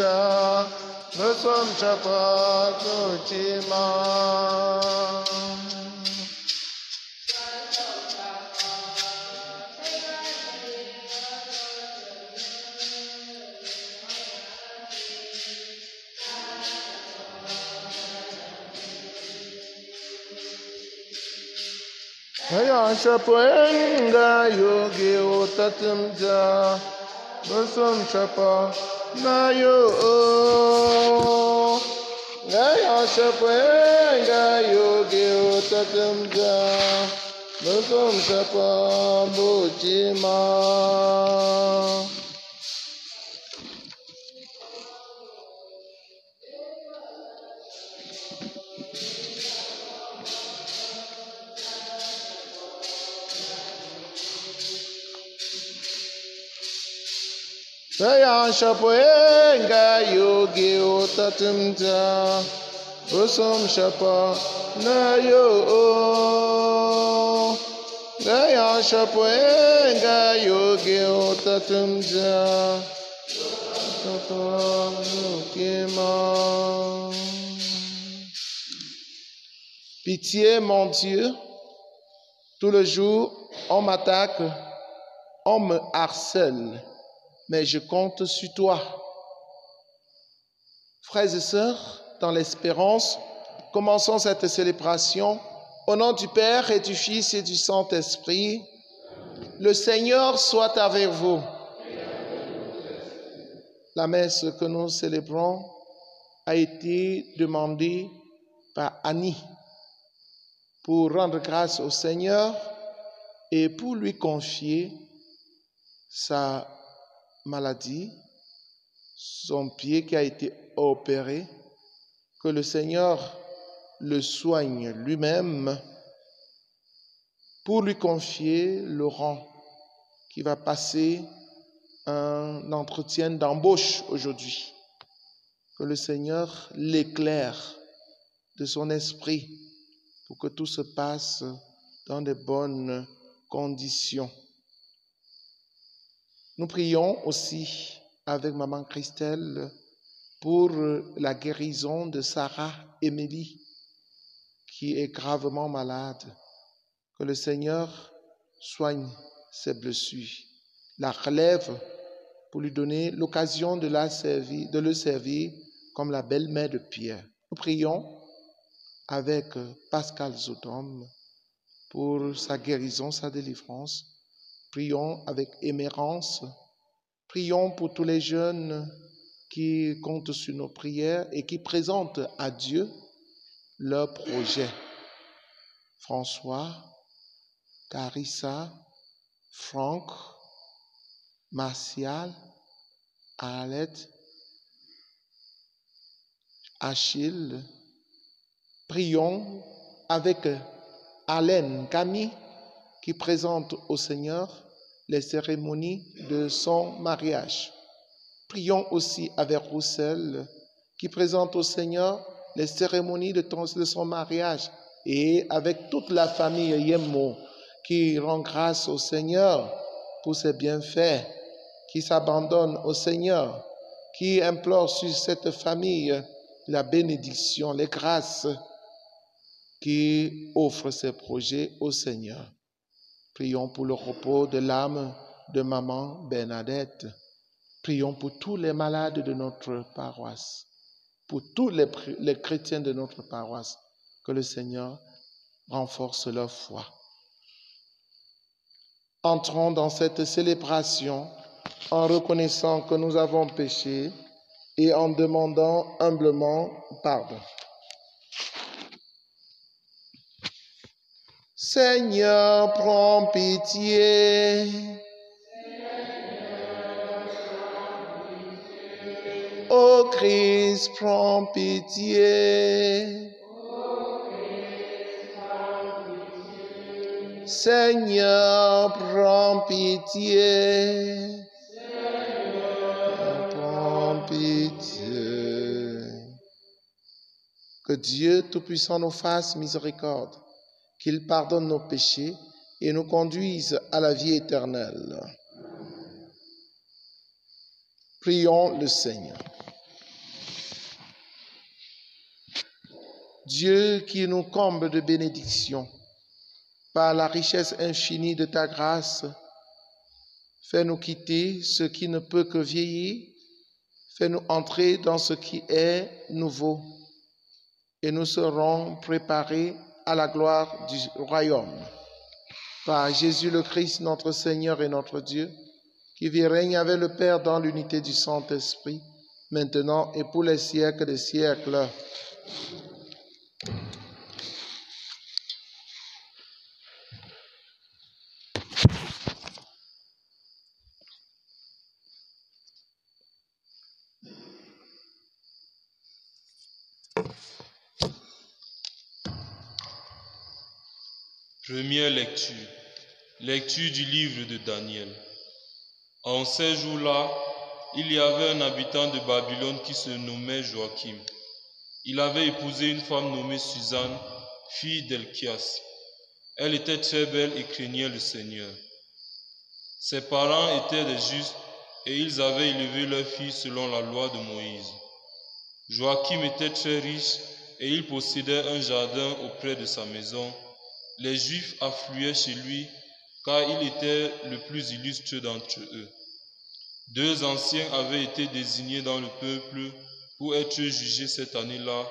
ja, Nusum Chapa Kuchima. Haya Shapuenga Yogi Utatumja, Nusum Chapa Nayo. Haya Shapuenga Yogi Utatumja, Nusum Chapa Bujima. Saya Shapuenga Yogi Utatumja, Nusum Chapa Nayo. Saya Shapuenga Yogi Utatumja, Pitié, mon Dieu, tout le jour on m'attaque, on me harcèle, mais je compte sur toi. Frères et sœurs, dans l'espérance, commençons cette célébration au nom du Père et du Fils et du Saint-Esprit. Le Seigneur soit avec vous. La messe que nous célébrons a été demandée par Annie pour rendre grâce au Seigneur et pour lui confier sa maladie, son pied qui a été opéré, que le Seigneur le soigne lui-même, pour lui confier Laurent qui va passer un entretien d'embauche aujourd'hui. Que le Seigneur l'éclaire de son esprit pour que tout se passe dans de bonnes conditions. Nous prions aussi avec Maman Christelle pour la guérison de Sarah Émilie, qui est gravement malade. Que le Seigneur soigne ses blessures, la relève pour lui donner l'occasion de le servir comme la belle-mère de Pierre. Nous prions avec Pascal Zodom pour sa guérison, sa délivrance. Prions avec Émérance. Prions pour tous les jeunes qui comptent sur nos prières et qui présentent à Dieu leurs projets. François, Carissa, Franck, Martial, Arlette, Achille. Prions avec Alain Camille qui présente au Seigneur les cérémonies de son mariage. Prions aussi avec Roussel qui présente au Seigneur les cérémonies de son mariage, et avec toute la famille Yemo qui rend grâce au Seigneur pour ses bienfaits, qui s'abandonne au Seigneur, qui implore sur cette famille la bénédiction, les grâces, qui offre ses projets au Seigneur. Prions pour le repos de l'âme de Maman Bernadette. Prions pour tous les malades de notre paroisse, pour tous les chrétiens de notre paroisse, que le Seigneur renforce leur foi. Entrons dans cette célébration en reconnaissant que nous avons péché et en demandant humblement pardon. Seigneur, prends pitié. Ô Christ, prends pitié. Seigneur, prends pitié. Prends pitié. Que Dieu Tout-Puissant nous fasse miséricorde, qu'il pardonne nos péchés et nous conduise à la vie éternelle. Prions le Seigneur. Dieu qui nous comble de bénédictions, par la richesse infinie de ta grâce, fais-nous quitter ce qui ne peut que vieillir, fais-nous entrer dans ce qui est nouveau, et nous serons préparés à la gloire du royaume. Par Jésus le Christ, notre Seigneur et notre Dieu, qui vit et règne avec le Père dans l'unité du Saint-Esprit, maintenant et pour les siècles des siècles. Première lecture. Lecture du livre de Daniel. En ces jours-là, il y avait un habitant de Babylone qui se nommait Joachim. Il avait épousé une femme nommée Suzanne, fille d'Elchias. Elle était très belle et craignait le Seigneur. Ses parents étaient des justes et ils avaient élevé leur fille selon la loi de Moïse. Joachim était très riche et il possédait un jardin auprès de sa maison. Les Juifs affluaient chez lui car il était le plus illustre d'entre eux. 2 anciens avaient été désignés dans le peuple pour être jugés cette année-là.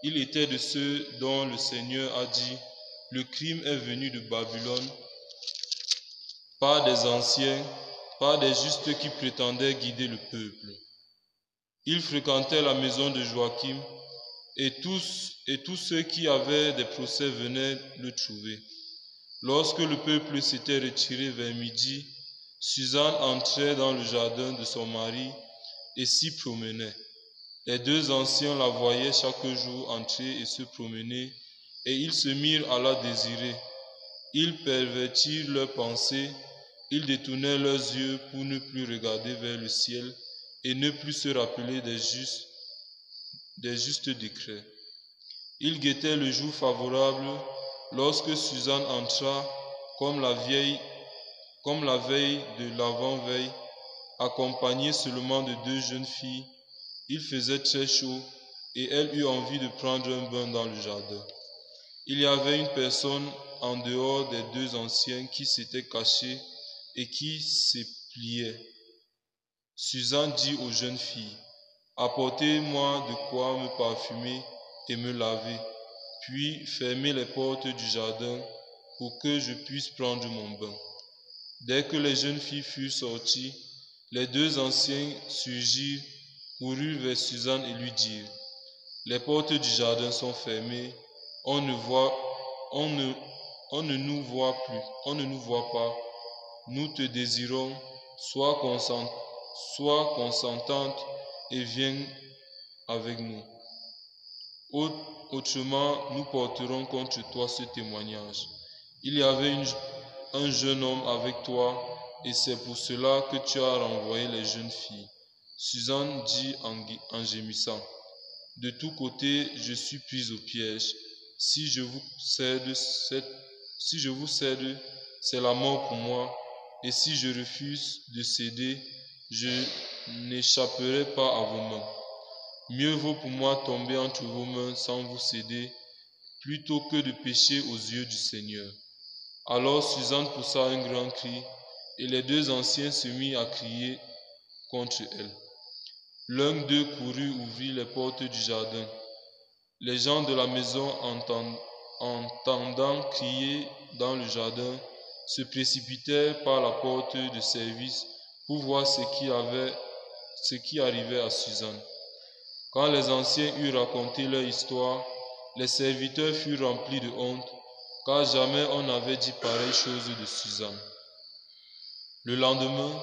Il était de ceux dont le Seigneur a dit « Le crime est venu de Babylone » par des anciens, par des justes qui prétendaient guider le peuple. Ils fréquentaient la maison de Joachim et tous ceux qui avaient des procès venaient le trouver. Lorsque le peuple s'était retiré vers midi, Suzanne entrait dans le jardin de son mari et s'y promenait. Les 2 anciens la voyaient chaque jour entrer et se promener, et ils se mirent à la désirer. Ils pervertirent leurs pensées, ils détournaient leurs yeux pour ne plus regarder vers le ciel et ne plus se rappeler des justes décrets. Ils guettaient le jour favorable lorsque Suzanne entra comme la veille de l'avant-veille, accompagnée seulement de 2 jeunes filles. Il faisait très chaud et elle eut envie de prendre un bain dans le jardin. Il y avait une personne en dehors des 2 anciens qui s'était cachée et qui se pliait. Suzanne dit aux jeunes filles, « Apportez-moi de quoi me parfumer et me laver, puis fermez les portes du jardin pour que je puisse prendre mon bain. » Dès que les jeunes filles furent sorties, les 2 anciens surgirent, coururent vers Suzanne et lui dirent, « Les portes du jardin sont fermées, on ne nous voit pas, nous te désirons, sois consentante et viens avec nous. Autrement, nous porterons contre toi ce témoignage. Il y avait un jeune homme avec toi, et c'est pour cela que tu as renvoyé les jeunes filles. » Suzanne dit en gémissant, « De tous côtés, je suis prise au piège. Si je vous cède, c'est la mort pour moi, et si je refuse de céder, je n'échapperai pas à vos mains. Mieux vaut pour moi tomber entre vos mains sans vous céder, plutôt que de pécher aux yeux du Seigneur. » Alors Suzanne poussa un grand cri, et les 2 anciens se mirent à crier contre elle. L'un d'eux courut ouvrir les portes du jardin. Les gens de la maison, entendant crier dans le jardin, se précipitèrent par la porte de service pour voir ce qui arrivait à Suzanne. Quand les anciens eurent raconté leur histoire, les serviteurs furent remplis de honte, car jamais on n'avait dit pareille chose de Suzanne. Le lendemain,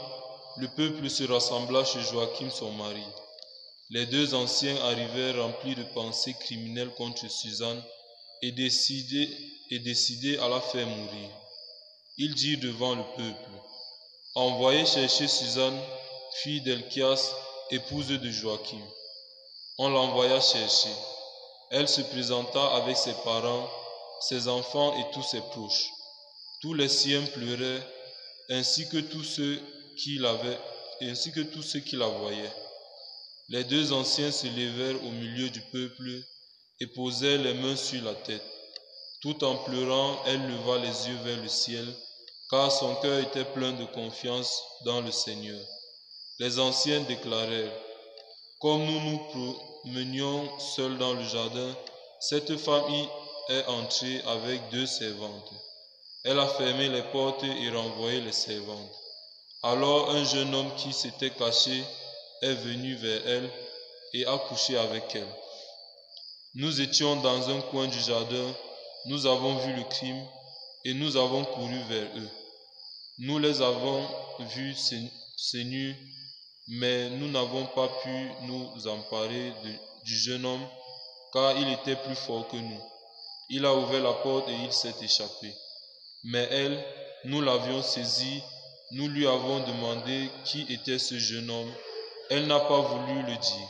le peuple se rassembla chez Joachim son mari. Les 2 anciens arrivèrent remplis de pensées criminelles contre Suzanne et décidés à la faire mourir. Ils dirent devant le peuple, « Envoyez chercher Suzanne, fille d'Elchias, épouse de Joachim. » On l'envoya chercher. Elle se présenta avec ses parents, ses enfants et tous ses proches. Tous les siens pleuraient, ainsi que tous ceux qui la voyaient. Les 2 anciens se levèrent au milieu du peuple et posèrent les mains sur la tête. Tout en pleurant, elle leva les yeux vers le ciel, car son cœur était plein de confiance dans le Seigneur. Les anciens déclarèrent: comme nous nous promenions seuls dans le jardin, cette femme y est entrée avec 2 servantes. Elle a fermé les portes et renvoyé les servantes. Alors un jeune homme qui s'était caché est venu vers elle et a couché avec elle. Nous étions dans un coin du jardin, nous avons vu le crime et nous avons couru vers eux. Nous les avons vus seins nus, mais nous n'avons pas pu nous emparer du jeune homme, car il était plus fort que nous. Il a ouvert la porte et il s'est échappé. Mais elle, nous l'avions saisi, nous lui avons demandé qui était ce jeune homme. Elle n'a pas voulu le dire.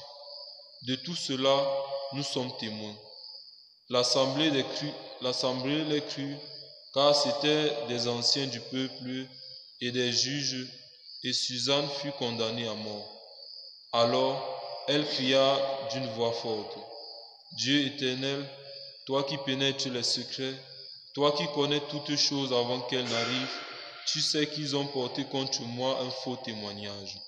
De tout cela, nous sommes témoins. L'assemblée les crut, car c'étaient des anciens du peuple et des juges, et Suzanne fut condamnée à mort. Alors, elle cria d'une voix forte: Dieu éternel, toi qui pénètres les secrets, toi qui connais toutes choses avant qu'elles n'arrivent, tu sais qu'ils ont porté contre moi un faux témoignage.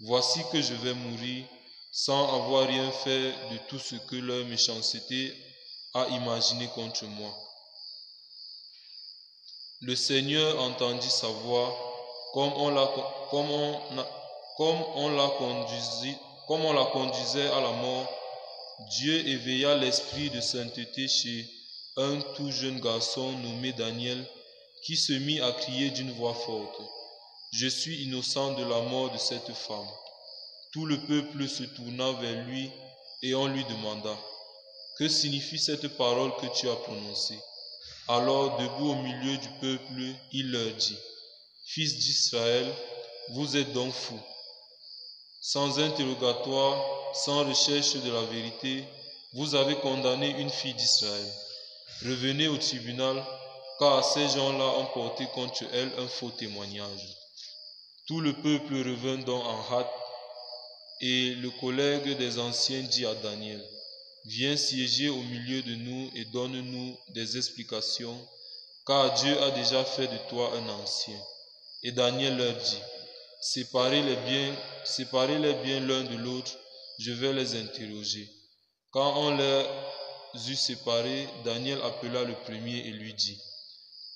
Voici que je vais mourir sans avoir rien fait de tout ce que leur méchanceté a imaginé contre moi. Le Seigneur entendit sa voix, comme on la conduisait à la mort. Dieu éveilla l'esprit de sainteté chez un tout jeune garçon nommé Daniel, qui se mit à crier d'une voix forte: Je suis innocent de la mort de cette femme. Tout le peuple se tourna vers lui et on lui demanda: Que signifie cette parole que tu as prononcée? Alors, debout au milieu du peuple, il leur dit: Fils d'Israël, vous êtes donc fous. Sans interrogatoire, sans recherche de la vérité, vous avez condamné une fille d'Israël. Revenez au tribunal, car ces gens-là ont porté contre elle un faux témoignage. Tout le peuple revint donc en hâte, et le collègue des anciens dit à Daniel: Viens siéger au milieu de nous et donne-nous des explications, car Dieu a déjà fait de toi un ancien. Et Daniel leur dit: Séparez-les bien l'un de l'autre, je vais les interroger. Quand on les eut séparés, Daniel appela le premier et lui dit: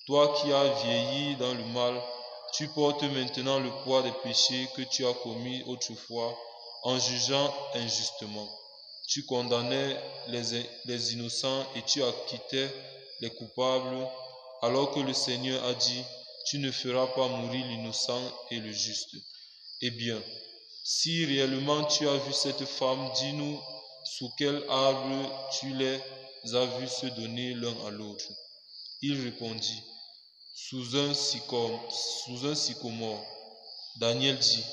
Toi qui as vieilli dans le mal, tu portes maintenant le poids des péchés que tu as commis autrefois en jugeant injustement. Tu condamnais les innocents et tu acquittais les coupables, alors que le Seigneur a dit: Tu ne feras pas mourir l'innocent et le juste. Eh bien, si réellement tu as vu cette femme, dis-nous sous quel arbre tu les as vus se donner l'un à l'autre. Il répondit: Sous un sycomore. Daniel dit: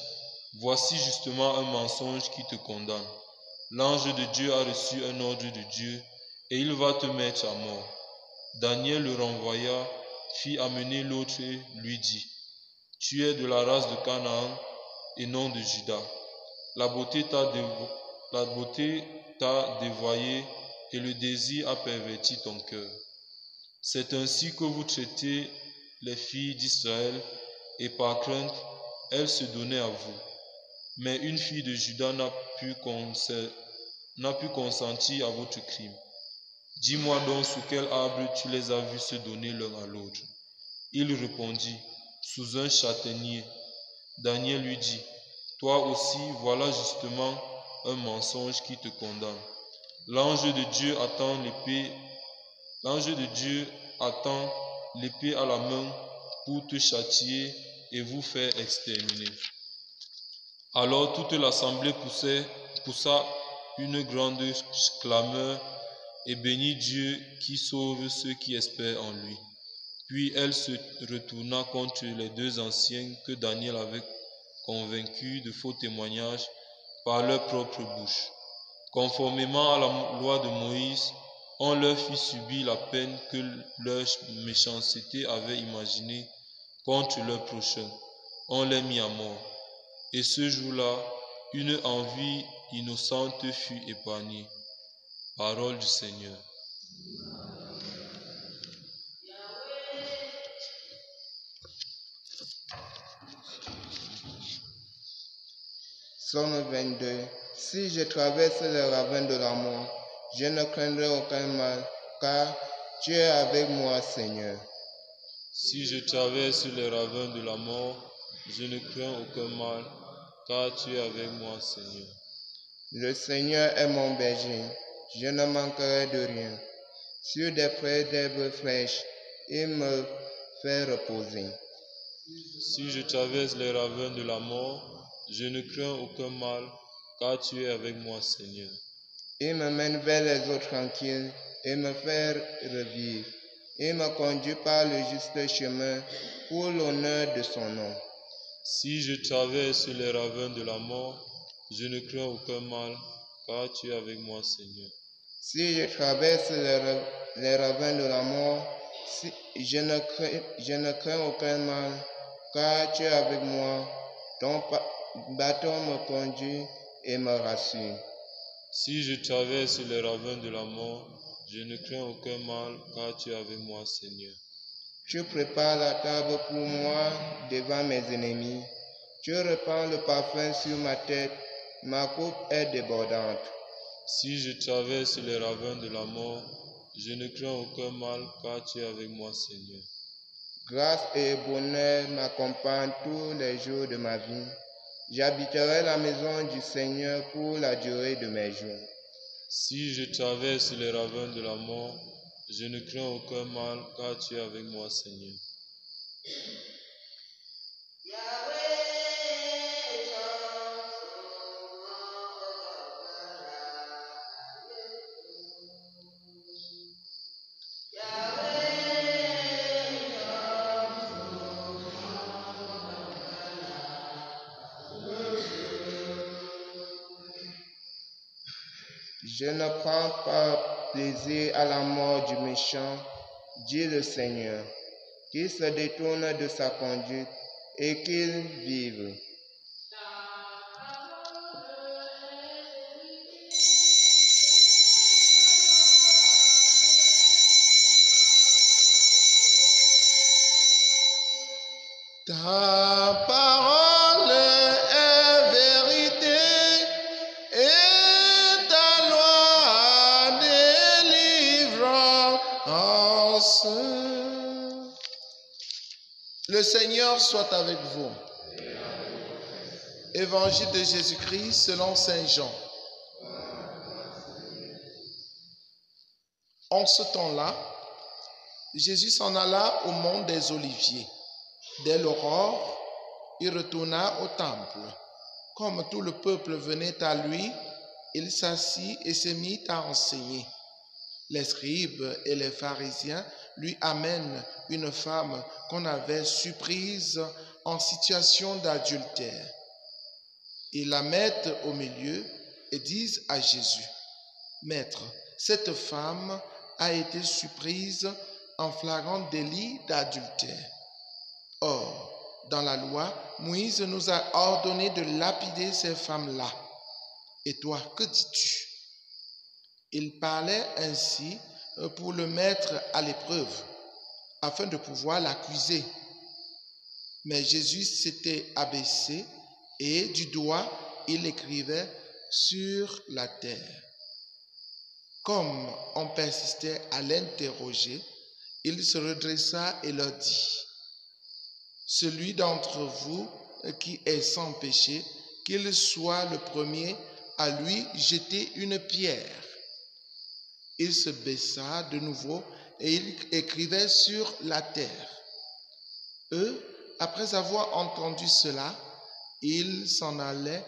Voici justement un mensonge qui te condamne. L'ange de Dieu a reçu un ordre de Dieu, et il va te mettre à mort. Daniel le renvoya, fit amener l'autre et lui dit: Tu es de la race de Canaan et non de Juda. La beauté t'a dévoyé et le désir a perverti ton cœur. C'est ainsi que vous traitez les filles d'Israël, et par crainte, elles se donnaient à vous. Mais une fille de Juda n'a pu consentir à votre crime. Dis-moi donc sous quel arbre tu les as vus se donner l'un à l'autre. Il répondit: Sous un châtaignier. Daniel lui dit: Toi aussi, voilà justement un mensonge qui te condamne. L'ange de Dieu attend l'épée à la main pour te châtier et vous faire exterminer. Alors toute l'assemblée poussa une grande clameur et bénit Dieu qui sauve ceux qui espèrent en lui. Puis elle se retourna contre les 2 anciens que Daniel avait convaincus de faux témoignages par leur propre bouche. Conformément à la loi de Moïse, on leur fit subir la peine que leur méchanceté avait imaginée contre leur prochain. On les mit à mort. Et ce jour-là, une envie innocente fut épargnée. Parole du Seigneur. Psaume 22. Si je traverse les ravins de la mort, je ne craindrai aucun mal, car tu es avec moi, Seigneur. Si je traverse les ravins de la mort, je ne crains aucun mal, car tu es avec moi, Seigneur. Le Seigneur est mon berger, je ne manquerai de rien. Sur des prés d'herbes fraîches, il me fait reposer. Si je traverse les ravins de la mort, je ne crains aucun mal, car tu es avec moi, Seigneur. Il me mène vers les eaux tranquilles et me fait revivre. Il me conduit par le juste chemin pour l'honneur de son nom. Si je traverse les ravins de la mort, je ne crains aucun mal, car tu es avec moi, Seigneur. Si je traverse les ravins de la mort, je ne crains aucun mal, car tu es avec moi. Ton bâton me conduit et me rassure. Si je traverse les ravins de la mort, je ne crains aucun mal, car tu es avec moi, Seigneur. Tu prépares la table pour moi devant mes ennemis. Tu répands le parfum sur ma tête. Ma coupe est débordante. Si je traverse les ravins de la mort, je ne crains aucun mal, car tu es avec moi, Seigneur. Grâce et bonheur m'accompagnent tous les jours de ma vie. J'habiterai la maison du Seigneur pour la durée de mes jours. Si je traverse les ravins de la mort, je ne crains aucun mal, car tu es avec moi, Seigneur. Je ne prends pas plaisir à la mort du méchant, dit le Seigneur, qu'il se détourne de sa conduite et qu'il vive. Ta parole est vérité et ta loi délivrance. Le Seigneur soit avec vous. Évangile de Jésus-Christ selon Saint Jean. En ce temps-là, Jésus s'en alla au mont des Oliviers. Dès l'aurore, il retourna au temple. Comme tout le peuple venait à lui, il s'assit et se mit à enseigner. Les scribes et les pharisiens lui amènent une femme qu'on avait surprise en situation d'adultère. Ils la mettent au milieu et disent à Jésus, « Maître, cette femme a été surprise en flagrant délit d'adultère. Or, dans la loi, Moïse nous a ordonné de lapider ces femmes-là. Et toi, que dis-tu » Il parlait ainsi pour le mettre à l'épreuve, afin de pouvoir l'accuser. Mais Jésus s'était abaissé et du doigt, il écrivait sur la terre. Comme on persistait à l'interroger, il se redressa et leur dit, « Celui d'entre vous qui est sans péché, qu'il soit le premier à lui jeter une pierre. » Il se baissa de nouveau et il écrivait sur la terre. Eux, après avoir entendu cela, ils s'en allaient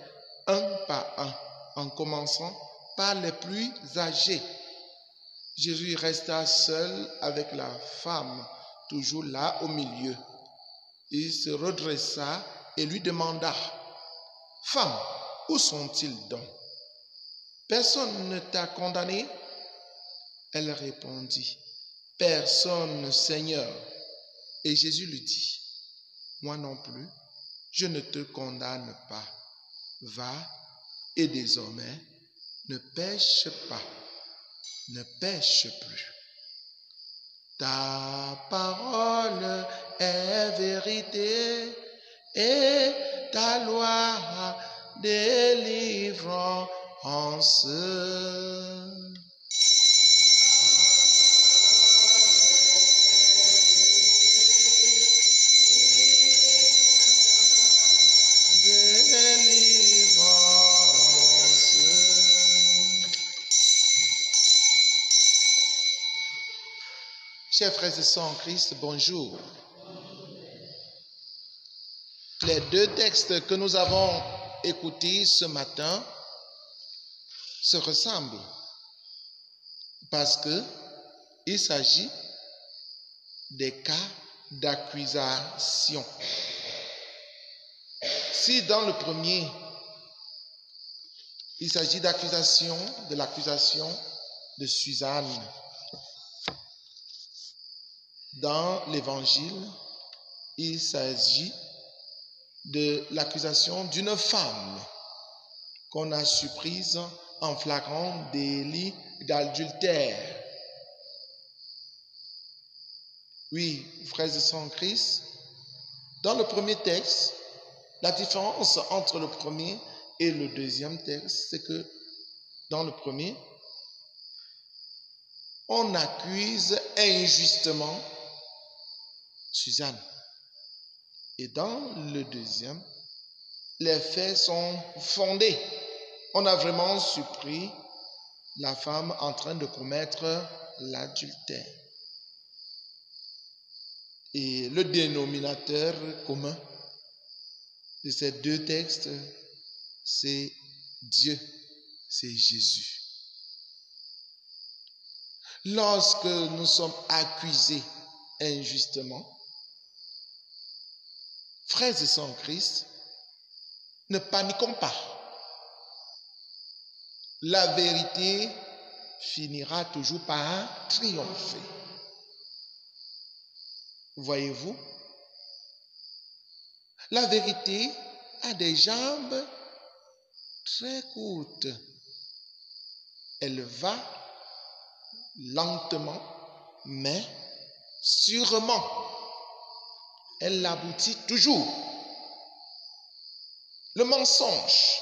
un par un, en commençant par les plus âgés. Jésus resta seul avec la femme, toujours là au milieu. Il se redressa et lui demanda, « Femme, où sont-ils donc? Personne ne t'a condamné ?» Elle répondit, « Personne, Seigneur. » Et Jésus lui dit, « Moi non plus, je ne te condamne pas. Va et désormais, ne pêche pas. » ne pêche plus. Ta parole est vérité et ta loi délivrance. Chers frères et sœurs en Christ, bonjour. Les deux textes que nous avons écoutés ce matin se ressemblent parce qu'il s'agit des cas d'accusation. Si dans le premier, il s'agit de l'accusation de Suzanne, dans l'évangile, il s'agit de l'accusation d'une femme qu'on a surprise en flagrant délit d'adultère. Oui, frères et sœurs en Christ, dans le premier texte, la différence entre le premier et le deuxième texte, c'est que dans le premier, on accuse injustement Suzanne. Et dans le deuxième, les faits sont fondés. On a vraiment surpris la femme en train de commettre l'adultère. Et le dénominateur commun de ces deux textes, c'est Dieu, c'est Jésus. Lorsque nous sommes accusés injustement, frères et sœurs en Christ, ne paniquons pas. La vérité finira toujours par triompher. Voyez-vous, la vérité a des jambes très courtes. Elle va lentement, mais sûrement. Elle aboutit toujours. Le mensonge,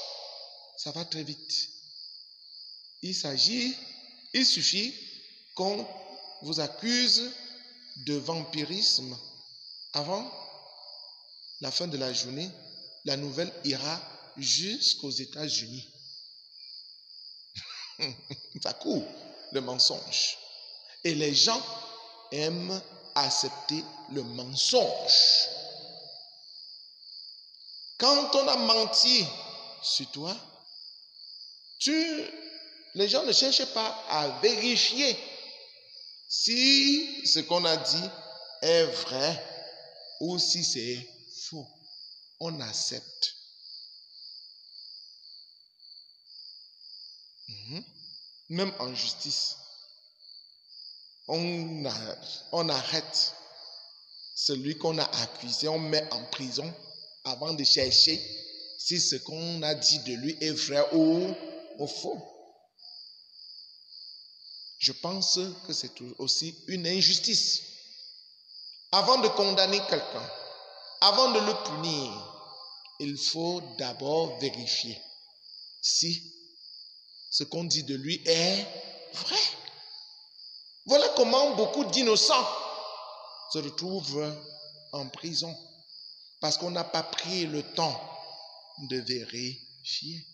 ça va très vite. Il suffit qu'on vous accuse de vampirisme. Avant la fin de la journée, la nouvelle ira jusqu'aux États-Unis. Ça court, le mensonge. Et les gens aiment accepter le mensonge. Quand on a menti sur toi, les gens ne cherchent pas à vérifier si ce qu'on a dit est vrai ou si c'est faux. On accepte. Même en justice, on arrête celui qu'on a accusé, on met en prison avant de chercher si ce qu'on a dit de lui est vrai ou faux. Je pense que c'est aussi une injustice. Avant de condamner quelqu'un, avant de le punir, il faut d'abord vérifier si ce qu'on dit de lui est vrai. Voilà comment beaucoup d'innocents se retrouvent en prison parce qu'on n'a pas pris le temps de vérifier.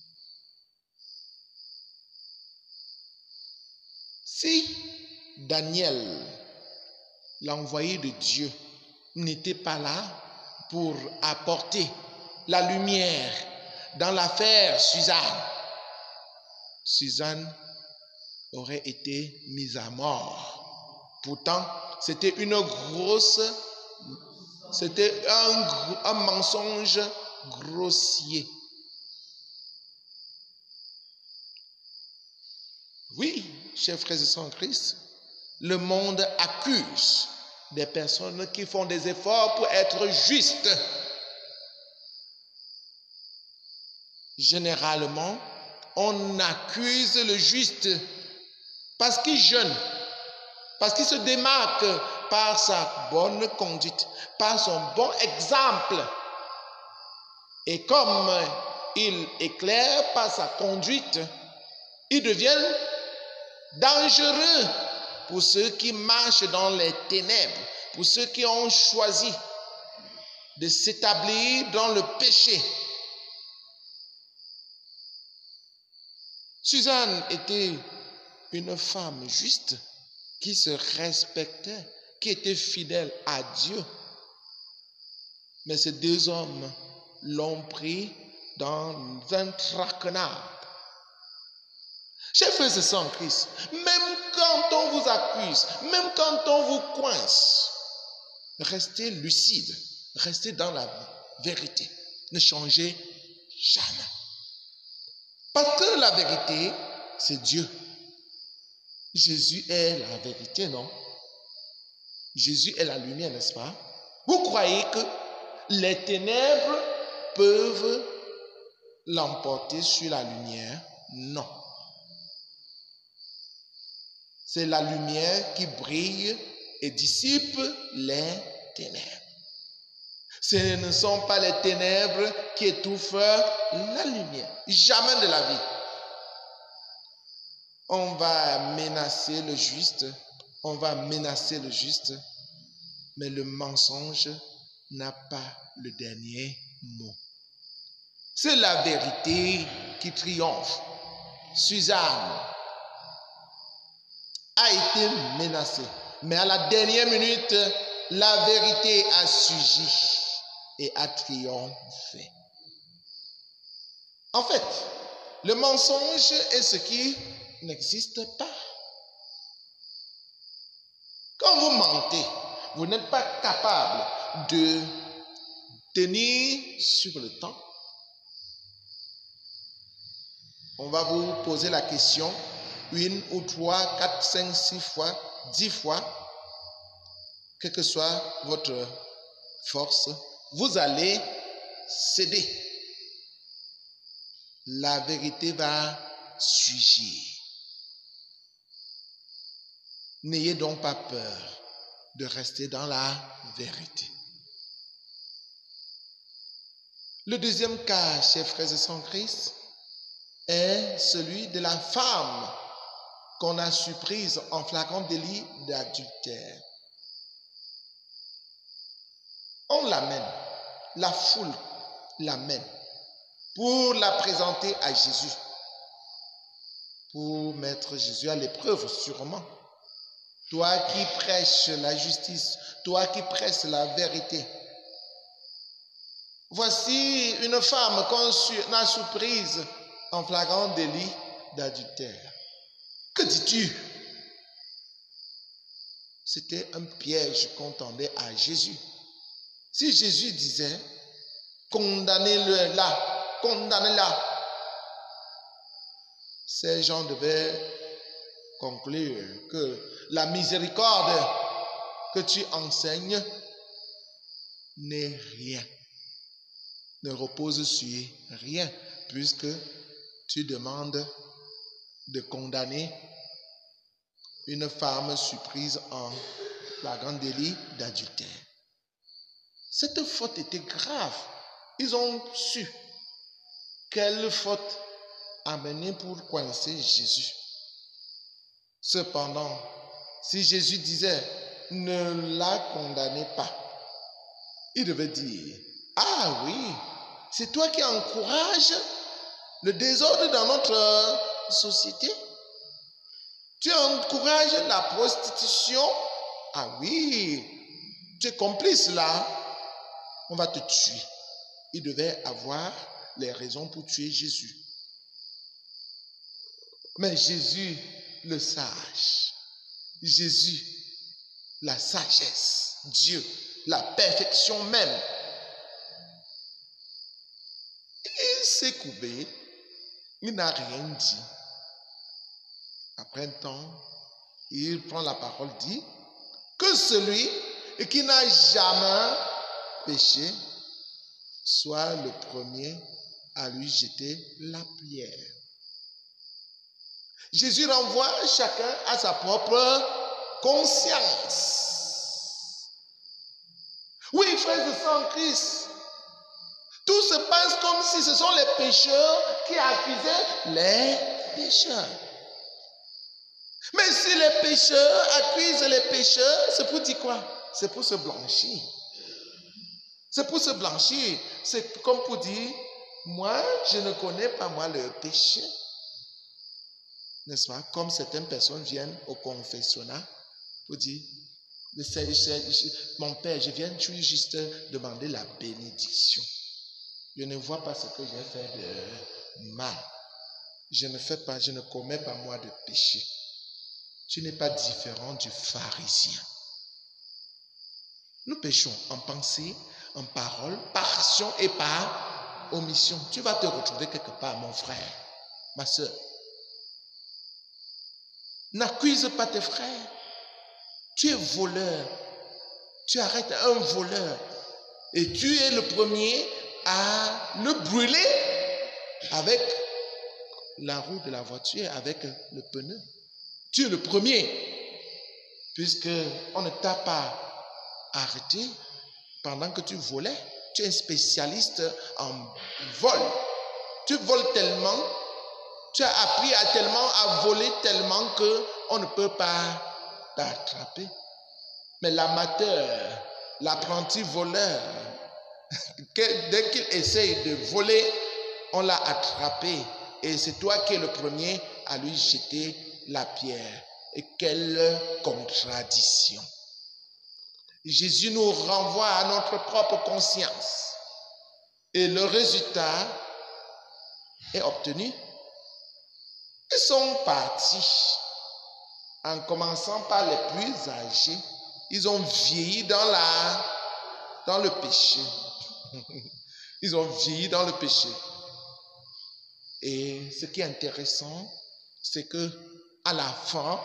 Si Daniel, l'envoyé de Dieu, n'était pas là pour apporter la lumière dans l'affaire Suzanne aurait été mise à mort. Pourtant, c'était un mensonge grossier. Oui, chers frères et sœurs en Christ, le monde accuse des personnes qui font des efforts pour être justes. Généralement, on accuse le juste parce qu'il jeûne, parce qu'il se démarque par sa bonne conduite, par son bon exemple. Et comme il éclaire par sa conduite, il devient dangereux pour ceux qui marchent dans les ténèbres, pour ceux qui ont choisi de s'établir dans le péché. Suzanne était une femme juste qui se respectait, qui était fidèle à Dieu. Mais ces deux hommes l'ont pris dans un traquenard. Chers frères et sœurs en Christ, même quand on vous accuse, même quand on vous coince, restez lucide, restez dans la vérité. Ne changez jamais. Parce que la vérité, c'est Dieu. Jésus est la vérité, non? Jésus est la lumière, n'est-ce pas? Vous croyez que les ténèbres peuvent l'emporter sur la lumière? Non. C'est la lumière qui brille et dissipe les ténèbres. Ce ne sont pas les ténèbres qui étouffent la lumière. Jamais de la vie. On va menacer le juste, mais le mensonge n'a pas le dernier mot. C'est la vérité qui triomphe. Suzanne a été menacée, mais à la dernière minute, la vérité a surgi et a triomphé. En fait, le mensonge est ce qui n'existe pas. Quand vous mentez, vous n'êtes pas capable de tenir sur le temps. On va vous poser la question 1 ou 3, 4, 5, 6 fois, 10 fois, quelle que soit votre force, vous allez céder. La vérité va surgir. N'ayez donc pas peur de rester dans la vérité. Le deuxième cas, chers frères et sœurs en Christ, est celui de la femme qu'on a surprise en flagrant délit d'adultère. On l'amène, la foule l'amène pour la présenter à Jésus, pour mettre Jésus à l'épreuve sûrement. Toi qui prêches la justice, toi qui prêches la vérité. Voici une femme qu'on a surprise en flagrant délit d'adultère. Que dis-tu? C'était un piège qu'on tendait à Jésus. Si Jésus disait, condamnez-la, condamnez-la, ces gens devaient conclure que la miséricorde que tu enseignes n'est rien, ne repose sur rien, puisque tu demandes de condamner une femme surprise en flagrant délit d'adultère. Cette faute était grave. Ils ont su quelle faute amener pour coincer Jésus. Cependant, si Jésus disait « ne la condamnez pas », il devait dire « ah oui, c'est toi qui encourages le désordre dans notre société. Tu encourages la prostitution. Ah oui, tu es complice là. On va te tuer. » Il devait avoir les raisons pour tuer Jésus. Mais Jésus, le sage, Jésus, la sagesse, Dieu, la perfection même, il s'est courbé, il n'a rien dit. Après un temps, il prend la parole, dit que celui qui n'a jamais péché soit le premier à lui jeter la pierre. Jésus renvoie chacun à sa propre conscience. Oui, frères et sœurs en Christ, tout se passe comme si ce sont les pécheurs qui accusaient les pécheurs. Mais si les pécheurs accusent les pécheurs, c'est pour dire quoi? C'est pour se blanchir. C'est pour se blanchir. C'est comme pour dire, moi, je ne connais pas moi le péché. N'est-ce pas? Comme certaines personnes viennent au confessionnat pour dire, mon père, je viens juste demander la bénédiction. Je ne vois pas ce que j'ai fait de mal. Je ne commets pas moi de péché. Tu n'es pas différent du pharisien. Nous péchons en pensée, en parole, par action et par omission. Tu vas te retrouver quelque part, mon frère, ma soeur. N'accuse pas tes frères. Tu es voleur. Tu arrêtes un voleur. Et tu es le premier à le brûler avec la roue de la voiture, avec le pneu. Tu es le premier. Puisque on ne t'a pas arrêté pendant que tu volais. Tu es un spécialiste en vol. Tu voles tellement, tu as appris à voler tellement qu'on ne peut pas t'attraper. Mais l'amateur, l'apprenti voleur, dès qu'il essaye de voler, on l'a attrapé. Et c'est toi qui es le premier à lui jeter la pierre. Et quelle contradiction! Jésus nous renvoie à notre propre conscience. Et le résultat est obtenu. Ils sont partis, en commençant par les plus âgés. Ils ont vieilli dans le péché. Ils ont vieilli dans le péché. Et ce qui est intéressant, c'est que à la fin,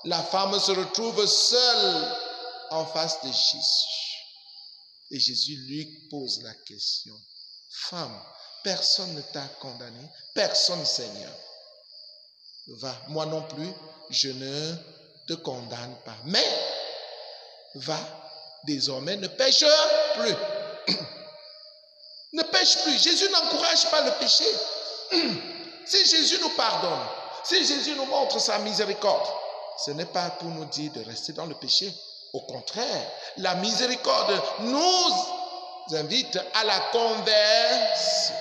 la femme se retrouve seule en face de Jésus. Et Jésus lui pose la question. Femme, personne ne t'a condamné, personne, Seigneur. Va, moi non plus, je ne te condamne pas. Mais, va, désormais, ne pêche plus. Ne pêche plus. Jésus n'encourage pas le péché. Si Jésus nous pardonne, si Jésus nous montre sa miséricorde, ce n'est pas pour nous dire de rester dans le péché. Au contraire, la miséricorde nous invite à la conversion.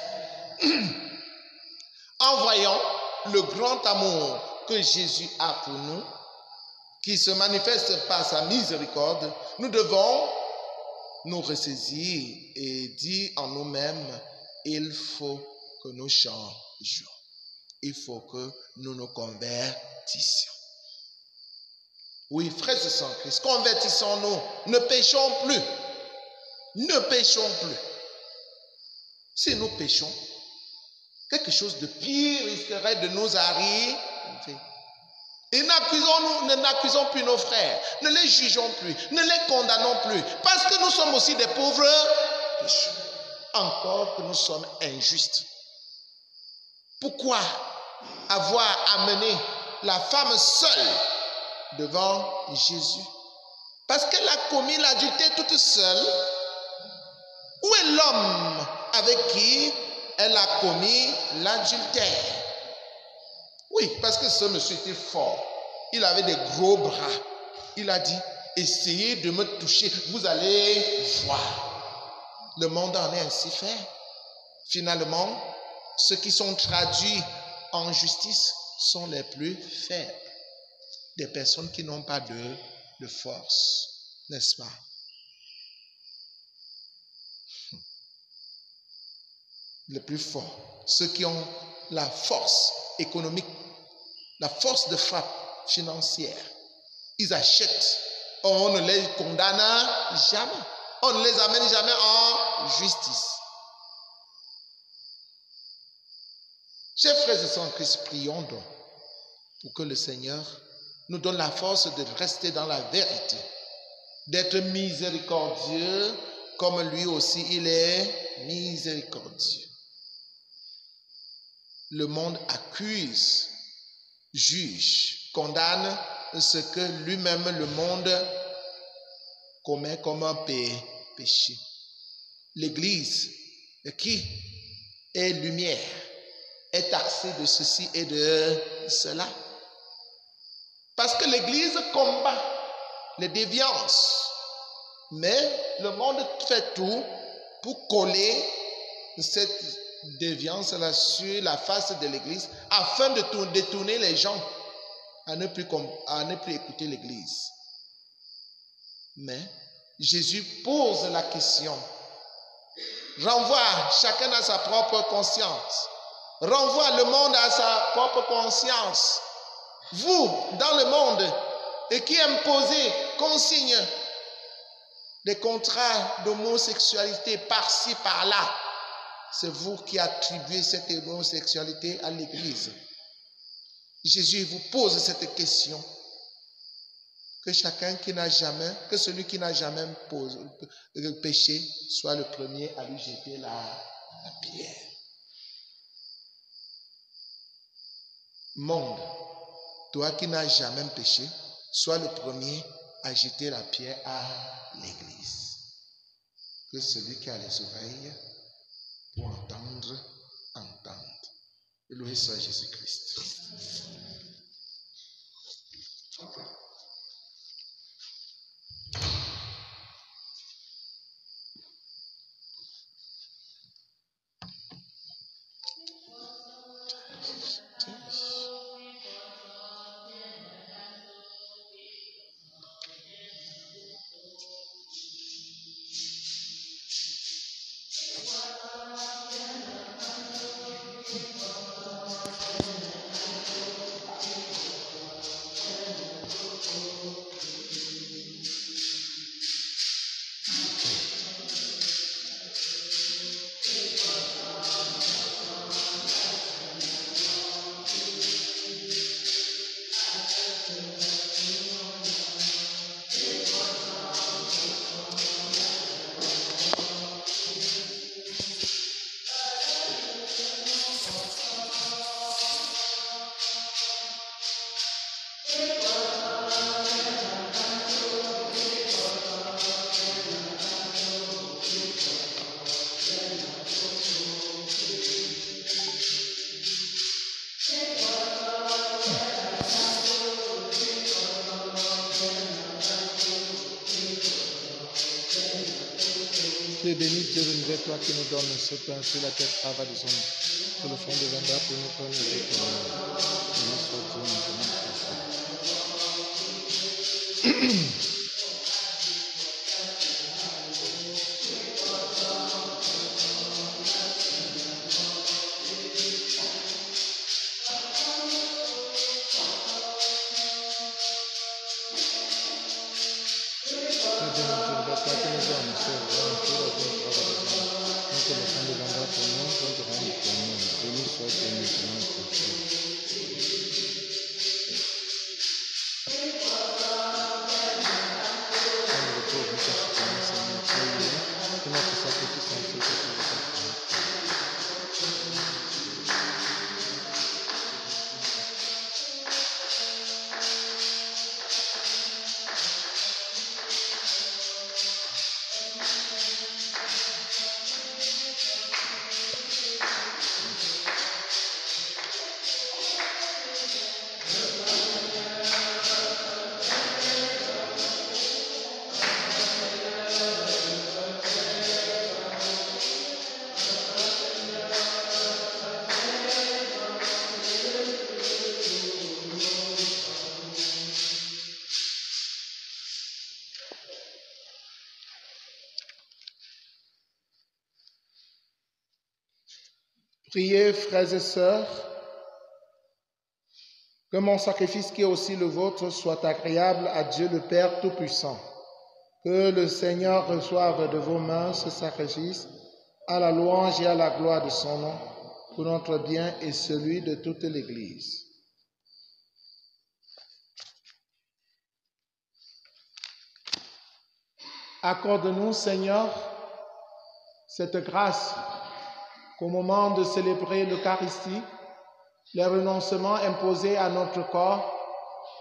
En voyant le grand amour que Jésus a pour nous, qui se manifeste par sa miséricorde, nous devons nous ressaisir et dire en nous-mêmes, il faut que nous changions. Il faut que nous nous convertissions. Oui, frères et sœurs en Christ, convertissons-nous. Ne péchons plus. Ne péchons plus. Si nous péchons, quelque chose de pire risquerait de nous arriver. Et n'accusons plus nos frères. Ne les jugeons plus. Ne les condamnons plus. Parce que nous sommes aussi des pauvres pécheurs. Encore que nous sommes injustes. Pourquoi avoir amené la femme seule devant Jésus? Parce qu'elle a commis l'adultère toute seule. Où est l'homme avec qui elle a commis l'adultère? Oui, parce que ce monsieur était fort. Il avait des gros bras. Il a dit, essayez de me toucher, vous allez voir. Le monde en est ainsi fait. Finalement, ceux qui sont traduits en justice sont les plus faibles. Des personnes qui n'ont pas de force, n'est-ce pas? Les plus forts, ceux qui ont la force économique, la force de frappe financière, ils achètent. On ne les condamne jamais. On ne les amène jamais en justice. Chers frères et sœurs en Christ, prions donc pour que le Seigneur nous donne la force de rester dans la vérité, d'être miséricordieux comme lui aussi il est miséricordieux. Le monde accuse juge, condamne ce que lui-même le monde commet comme un péché. L'Église, qui est lumière, est taxée de ceci et de cela. Parce que l'Église combat les déviances, mais le monde fait tout pour coller cette déviance-là sur la face de l'Église afin de détourner les gens à ne plus écouter l'Église. Mais Jésus pose la question, renvoie chacun à sa propre conscience, renvoie le monde à sa propre conscience. Vous, dans le monde, et qui imposez, consigne des contrats d'homosexualité par-ci, par-là, c'est vous qui attribuez cette homosexualité à l'Église. Jésus vous pose cette question. Que celui qui n'a jamais péché soit le premier à lui jeter la pierre. Monde, toi qui n'as jamais péché, sois le premier à jeter la pierre à l'Église. Que celui qui a les oreilles pour entendre, entende. Loué soit Jésus-Christ. Tu es béni, Dieu de l'univers, toi qui nous donnes ce pain sur la terre, travail des hommes. Sur le fond deviendra pour nous comme nous déclarons. Béni soit Dieu maintenant. Priez, frères et sœurs, que mon sacrifice qui est aussi le vôtre soit agréable à Dieu le Père Tout-Puissant. Que le Seigneur reçoive de vos mains ce sacrifice à la louange et à la gloire de son nom, pour notre bien et celui de toute l'Église. Accorde-nous, Seigneur, cette grâce qu'au moment de célébrer l'Eucharistie, Les renoncements imposés à notre corps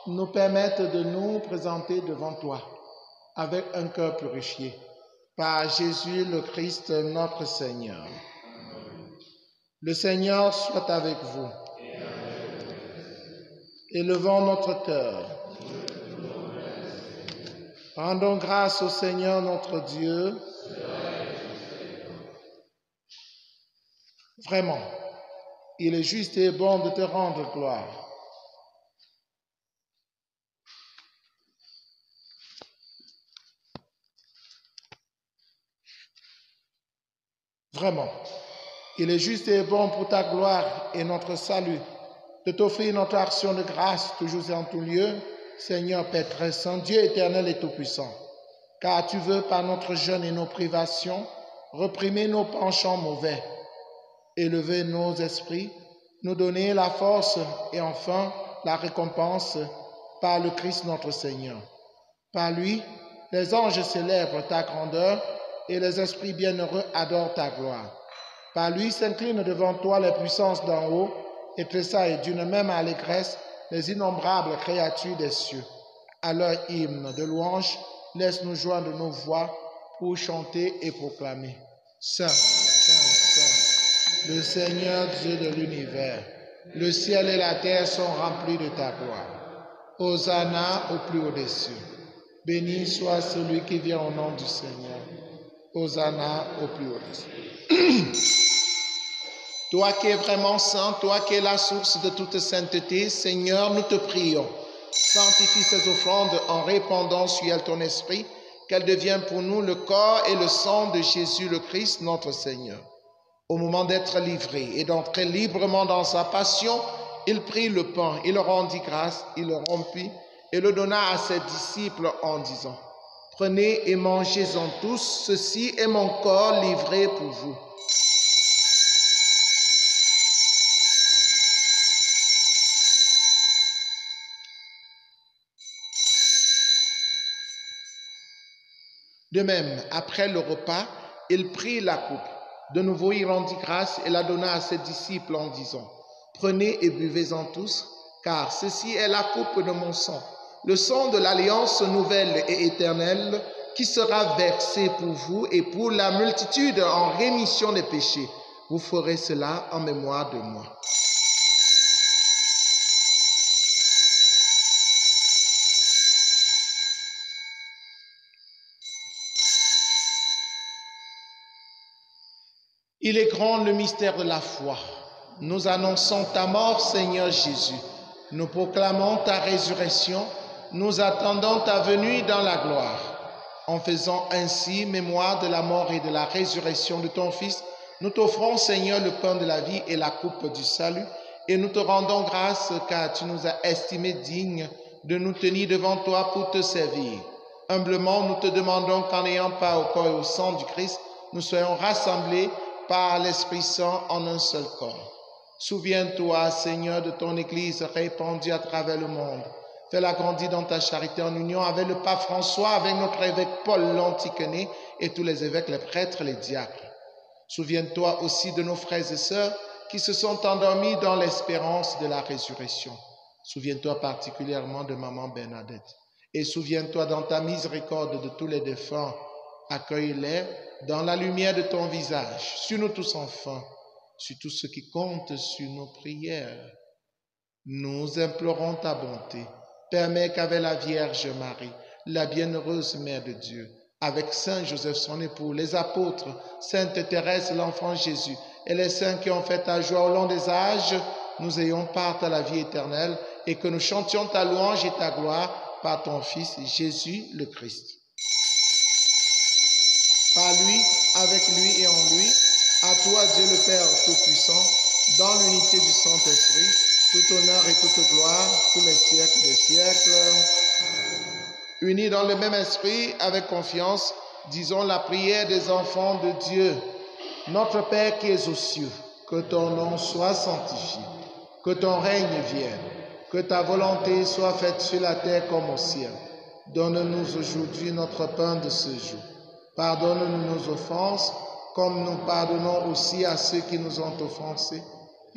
nous permettent de nous présenter devant toi avec un cœur purifié. Par Jésus le Christ, notre Seigneur. Le Seigneur soit avec vous. Élevons notre cœur. Rendons grâce au Seigneur notre Dieu. Vraiment, il est juste et bon de te rendre gloire. Vraiment, il est juste et bon pour ta gloire et notre salut de t'offrir notre action de grâce toujours et en tout lieu, Seigneur Père très saint, Dieu éternel et tout-puissant, car tu veux par notre jeûne et nos privations réprimer nos penchants mauvais, élever nos esprits, nous donner la force et enfin la récompense par le Christ notre Seigneur. Par lui, les anges célèbrent ta grandeur et les esprits bienheureux adorent ta gloire. Par lui s'inclinent devant toi les puissances d'en haut et tressaillent d'une même allégresse les innombrables créatures des cieux. À leur hymne de louange, laisse-nous joindre nos voix pour chanter et proclamer. Saint, Saint, Saint, le Seigneur Dieu de l'univers, le ciel et la terre sont remplis de ta gloire. Hosanna au plus haut des cieux. Béni soit celui qui vient au nom du Seigneur. Hosanna au plus haut des cieux. Toi qui es vraiment saint, toi qui es la source de toute sainteté, Seigneur, nous te prions. Sanctifie ces offrandes en répandant sur elles ton esprit, qu'elles deviennent pour nous le corps et le sang de Jésus le Christ, notre Seigneur. Au moment d'être livré et d'entrer librement dans sa passion, il prit le pain, il rendit grâce, il le rompit et le donna à ses disciples en disant, « Prenez et mangez-en tous, ceci est mon corps livré pour vous. » De même, après le repas, il prit la coupe. De nouveau, il rendit grâce et la donna à ses disciples en disant, « Prenez et buvez-en tous, car ceci est la coupe de mon sang, le sang de l'alliance nouvelle et éternelle, qui sera versé pour vous et pour la multitude en rémission des péchés. Vous ferez cela en mémoire de moi. » Il est grand le mystère de la foi. Nous annonçons ta mort, Seigneur Jésus. Nous proclamons ta résurrection. Nous attendons ta venue dans la gloire. En faisant ainsi mémoire de la mort et de la résurrection de ton Fils, nous t'offrons, Seigneur, le pain de la vie et la coupe du salut, et nous te rendons grâce car tu nous as estimés dignes de nous tenir devant toi pour te servir. Humblement, nous te demandons qu'en ayant part au corps et au sang du Christ, nous soyons rassemblés par l'Esprit Saint en un seul corps. Souviens-toi, Seigneur, de ton Église répandue à travers le monde. Fais-la grandir dans ta charité en union avec le pape François, avec notre évêque Paul l'Antiquené et tous les évêques, les prêtres, les diacres. Souviens-toi aussi de nos frères et sœurs qui se sont endormis dans l'espérance de la résurrection. Souviens-toi particulièrement de Maman Bernadette. Et souviens-toi dans ta miséricorde de tous les défunts. Accueille-les dans la lumière de ton visage, sur nous tous enfin, sur tous ceux qui comptent sur nos prières. Nous implorons ta bonté. Permets qu'avec la Vierge Marie, la bienheureuse Mère de Dieu, avec Saint Joseph son époux, les apôtres, Sainte Thérèse, l'enfant Jésus, et les saints qui ont fait ta joie au long des âges, nous ayons part à la vie éternelle et que nous chantions ta louange et ta gloire par ton Fils Jésus le Christ. Par lui, avec lui et en lui, à toi Dieu le Père Tout-Puissant, dans l'unité du Saint-Esprit, tout honneur et toute gloire pour les siècles des siècles. Unis dans le même esprit, avec confiance, disons la prière des enfants de Dieu. Notre Père qui es aux cieux, que ton nom soit sanctifié, que ton règne vienne, que ta volonté soit faite sur la terre comme au ciel. Donne-nous aujourd'hui notre pain de ce jour. Pardonne-nous nos offenses, comme nous pardonnons aussi à ceux qui nous ont offensés.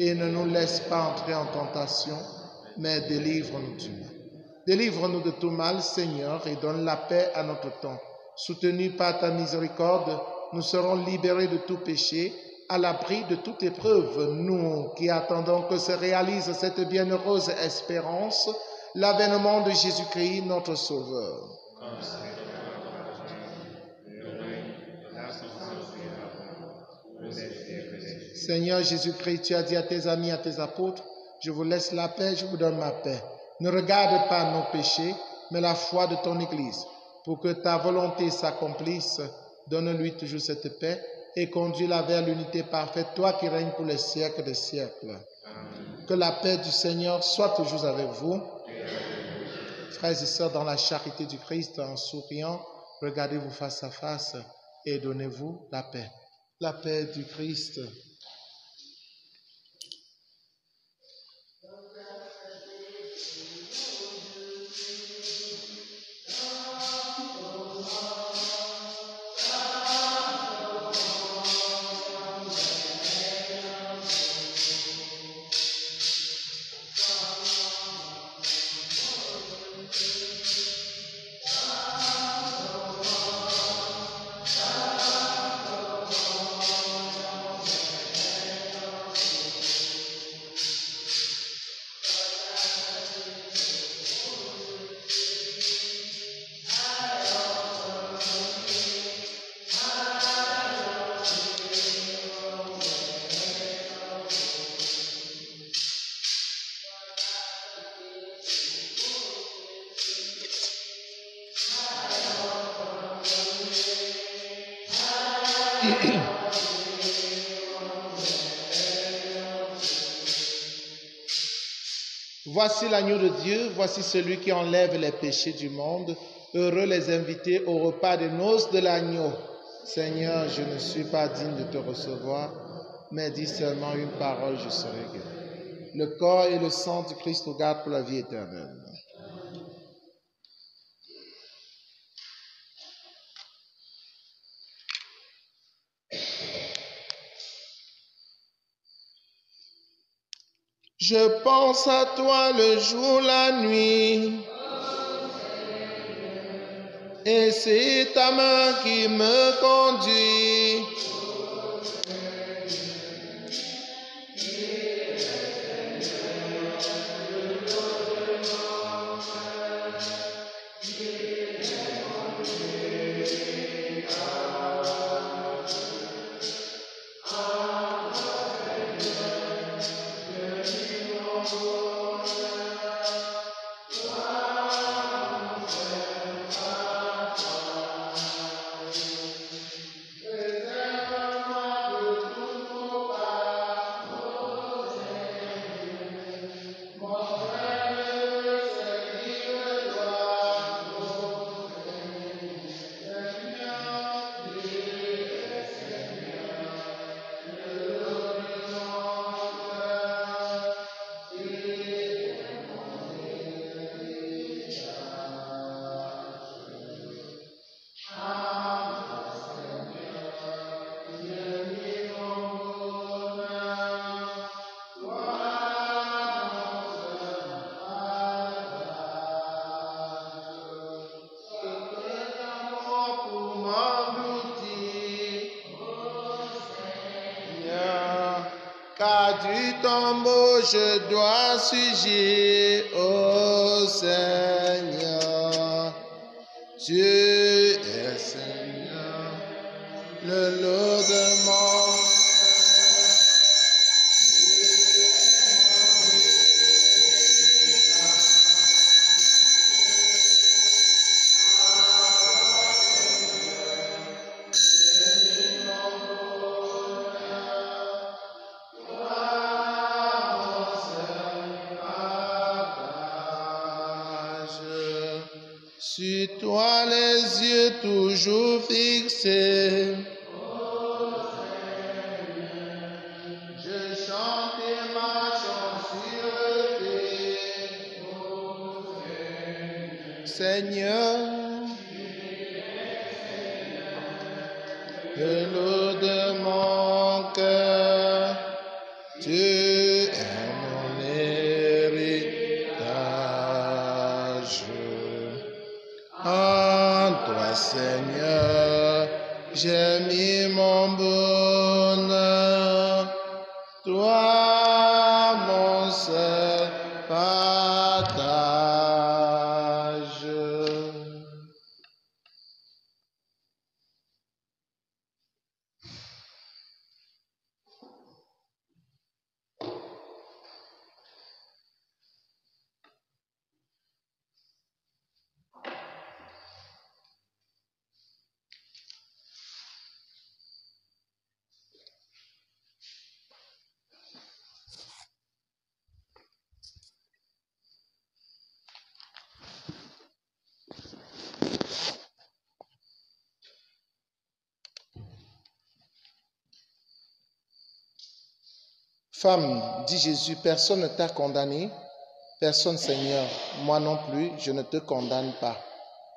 et ne nous laisse pas entrer en tentation, mais délivre-nous du mal. Délivre-nous de tout mal, Seigneur, et donne la paix à notre temps. Soutenus par ta miséricorde, nous serons libérés de tout péché, à l'abri de toute épreuve, nous qui attendons que se réalise cette bienheureuse espérance, l'avènement de Jésus-Christ, notre Sauveur. Seigneur Jésus-Christ, tu as dit à tes amis, à tes apôtres, je vous laisse la paix, je vous donne ma paix. Ne regarde pas nos péchés, mais la foi de ton Église. Pour que ta volonté s'accomplisse, donne-lui toujours cette paix et conduis-la vers l'unité parfaite, toi qui règnes pour les siècles des siècles. Amen. Que la paix du Seigneur soit toujours avec vous. Frères et sœurs, dans la charité du Christ, en souriant, regardez-vous face à face et donnez-vous la paix. La paix du Christ. Voici l'agneau de Dieu, voici celui qui enlève les péchés du monde. Heureux les invités au repas des noces de l'agneau. Seigneur, je ne suis pas digne de te recevoir, mais dis seulement une parole, je serai guéri. Le corps et le sang du Christ nous gardent pour la vie éternelle. Je pense à toi le jour, la nuit, et c'est ta main qui me conduit. Car du tombeau je dois sujet au Seigneur. Tu es Seigneur, le lot de mon sur toi les yeux toujours fixés. Je chante ma chanson Seigneur, de l'eau de mon cœur, tu j'ai mis mon bonheur, toi mon seul partage. Femme, dit Jésus, personne ne t'a condamné? Personne, Seigneur, moi non plus, je ne te condamne pas.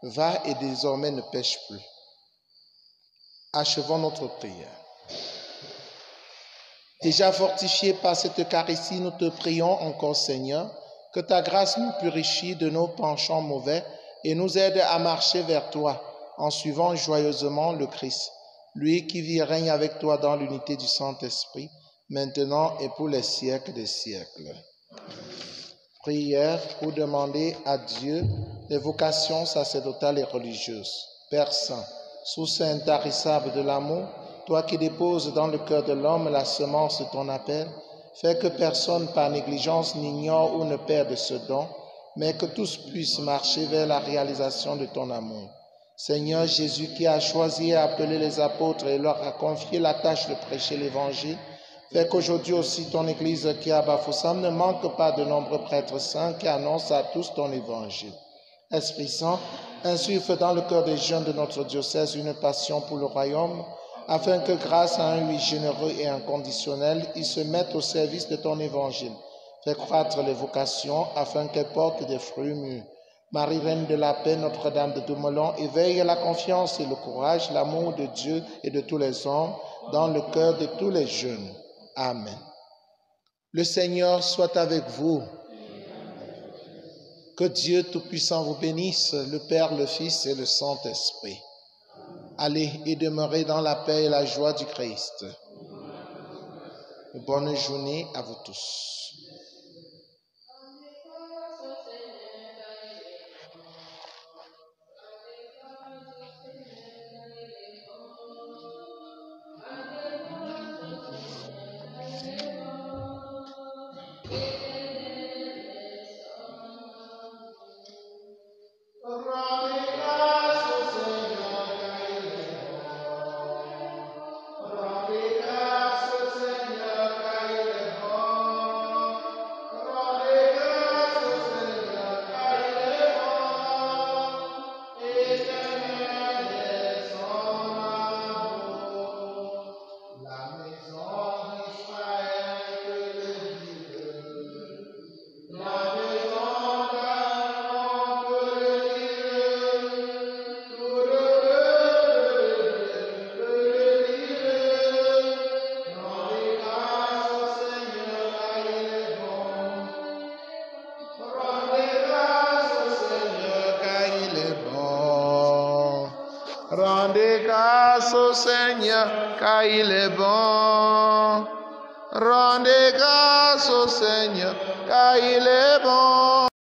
Va et désormais ne pêche plus. Achevons notre prière. Déjà fortifiés par cette Eucharistie, nous te prions encore, Seigneur, que ta grâce nous purifie de nos penchants mauvais et nous aide à marcher vers toi en suivant joyeusement le Christ, lui qui vit et règne avec toi dans l'unité du Saint-Esprit, maintenant et pour les siècles des siècles. Prière pour demander à Dieu les vocations sacerdotales et religieuses. Père Saint, source intarissable de l'amour, toi qui déposes dans le cœur de l'homme la semence de ton appel, fais que personne par négligence n'ignore ou ne perde ce don, mais que tous puissent marcher vers la réalisation de ton amour. Seigneur Jésus, qui a choisi et appelé les apôtres et leur a confié la tâche de prêcher l'Évangile, fais qu'aujourd'hui aussi ton Église qui est à Bafoussam ne manque pas de nombreux prêtres saints qui annoncent à tous ton Évangile. Esprit Saint, insuffle dans le cœur des jeunes de notre diocèse une passion pour le royaume, afin que grâce à un oui généreux et inconditionnel, ils se mettent au service de ton Évangile. Fais croître les vocations afin qu'elles portent des fruits mûrs. Marie, Reine de la paix, Notre-Dame de Doumelon, éveille la confiance et le courage, l'amour de Dieu et de tous les hommes dans le cœur de tous les jeunes. Amen. Le Seigneur soit avec vous. Que Dieu Tout-Puissant vous bénisse, le Père, le Fils et le Saint-Esprit. Allez et demeurez dans la paix et la joie du Christ. Bonne journée à vous tous. Rendez grâce au Seigneur, car il est bon. Rendez grâce au Seigneur, car il est bon.